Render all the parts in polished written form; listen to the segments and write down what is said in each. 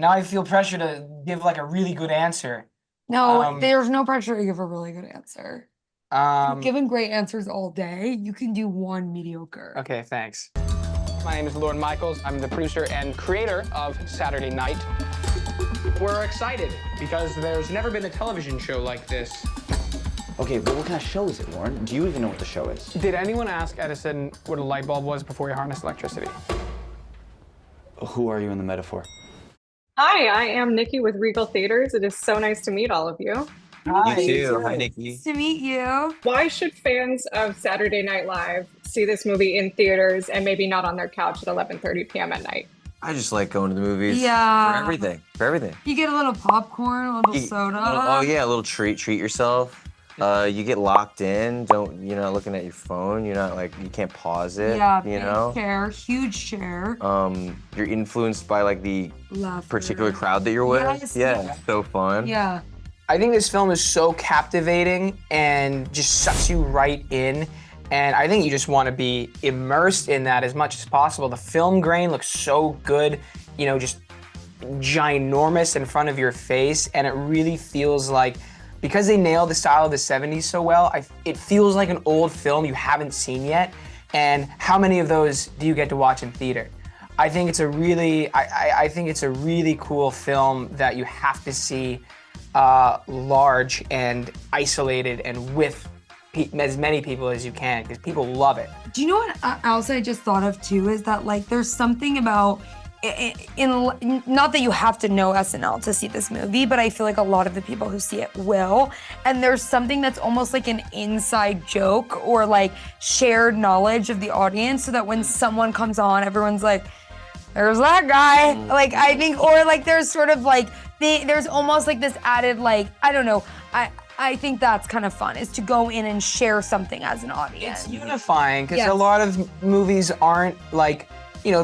Now I feel pressure to give like a really good answer. No, Um, there's no pressure to give a really good answer. You've um, given great answers all day. You can do one mediocre. okay, thanks. My name is Lorne Michaels. I'm the producer and creator of Saturday Night. We're excited because there's never been a television show like this. Okay, but what kind of show is it, Lauren? Do you even know what the show is? Did anyone ask Edison what a light bulb was before he harnessed electricity? Who are you in the metaphor? Hi, I am Nikki with Regal Theaters. It is so nice to meet all of you. You Hi. too. Hi, Nikki. Nice to meet you. Why should fans of Saturday Night Live see this movie in theaters and maybe not on their couch at 11:30 p.m. at night? I just like going to the movies Yeah. for everything. For everything. You get a little popcorn, a little You- soda. Oh yeah, a little treat yourself. You get locked in. You're not looking at your phone. You're not like you can't pause it. Yeah, you big know. chair, huge chair. You're influenced by like the Laughter. particular crowd that you're with. Yes, Yeah, yes. it's so fun. Yeah. I think this film is so captivating and just sucks you right in. And I think you just want to be immersed in that as much as possible. The film grain looks so good, you know, just ginormous in front of your face. And it really feels like, because they nailed the style of the 70s so well, it feels like an old film you haven't seen yet. And how many of those do you get to watch in theater? I think it's a really, I think it's a really cool film that you have to see large and isolated and with as many people as you can, because people love it. Do you know what else I just thought of too? Is that like there's something about not that you have to know SNL to see this movie, but I feel like a lot of the people who see it will. And there's something that's almost like an inside joke or like shared knowledge of the audience, so that when someone comes on, everyone's like, there's that guy. Like, I think, or like there's sort of like, there's almost like this added, like, I don't know. I think that's kind of fun, is to go in and share something as an audience. It's unifying, because Yes. a lot of movies aren't like, you know,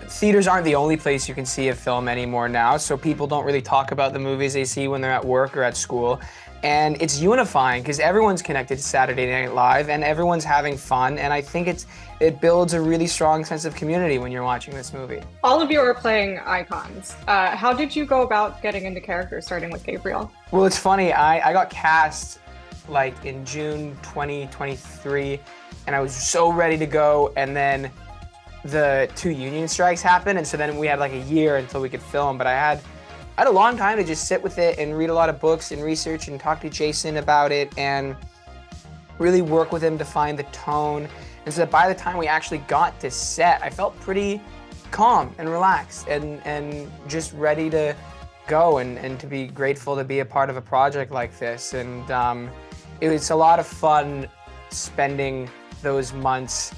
theaters aren't the only place you can see a film anymore now, so people don't really talk about the movies they see when they're at work or at school. And it's unifying because everyone's connected to Saturday Night Live and everyone's having fun, and I think it builds a really strong sense of community when you're watching this movie. All of you are playing icons. How did you go about getting into character, starting with Gabriel? Well, it's funny, I got cast like in June 2023, and I was so ready to go, and then the 2 union strikes happened, and so then we had like a year until we could film, but I had a long time to just sit with it and read a lot of books and research and talk to Jason about it and really work with him to find the tone. And so that by the time we actually got to set, I felt pretty calm and relaxed and just ready to go and to be grateful to be a part of a project like this. And it's a lot of fun spending those months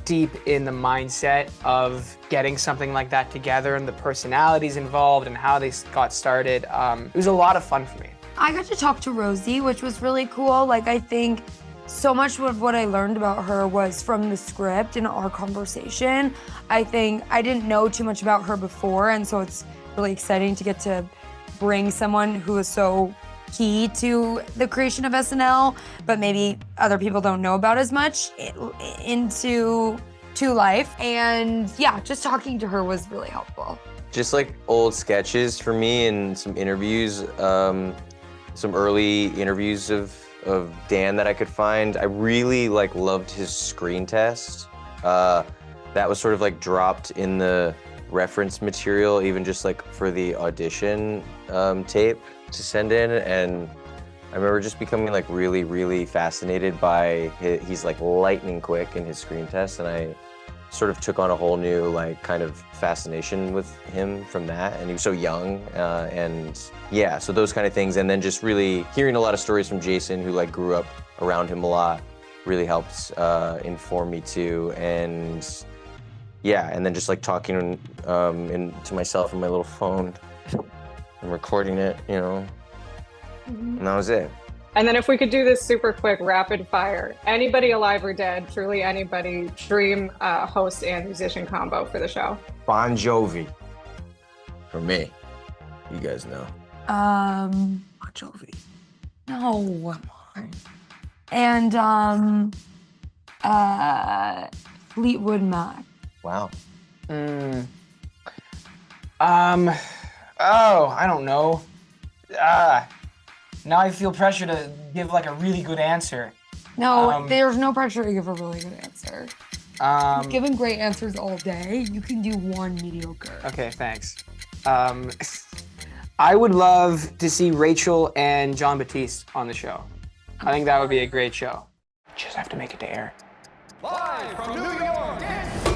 deep in the mindset of getting something like that together and the personalities involved and how they got started. It was a lot of fun for me. I got to talk to Rosie, which was really cool. Like, I think so much of what I learned about her was from the script and our conversation. I think I didn't know too much about her before, and so it's really exciting to get to bring someone who is so key to the creation of SNL, but maybe other people don't know about as much, into life. And yeah, just talking to her was really helpful. Just like old sketches for me and some interviews, some early interviews of Dan that I could find. I really loved his screen test. That was sort of like dropped in the reference material, even just like for the audition tape to send in. And I remember just becoming like really fascinated by he's like lightning quick in his screen test, and I sort of took on a whole new like kind of fascination with him from that. And he was so young, and yeah, so those kind of things. And then just really hearing a lot of stories from Jason, who like grew up around him a lot, really helped inform me too. And yeah, and then just like talking to myself on my little phone and recording it, you know, and that was it. And then if we could do this super quick, rapid fire. Anybody alive or dead, truly anybody, dream host and musician combo for the show? Bon Jovi. For me. You guys know. Bon Jovi. No, come on. And Fleetwood Mac. Wow. Oh, I don't know. Now I feel pressure to give like a really good answer. No, there's no pressure to give a really good answer. You've given great answers all day. You can do one mediocre. Okay, thanks. I would love to see Rachel and John Batiste on the show. I think that would be a great show. Just have to make it to air. Live from New York,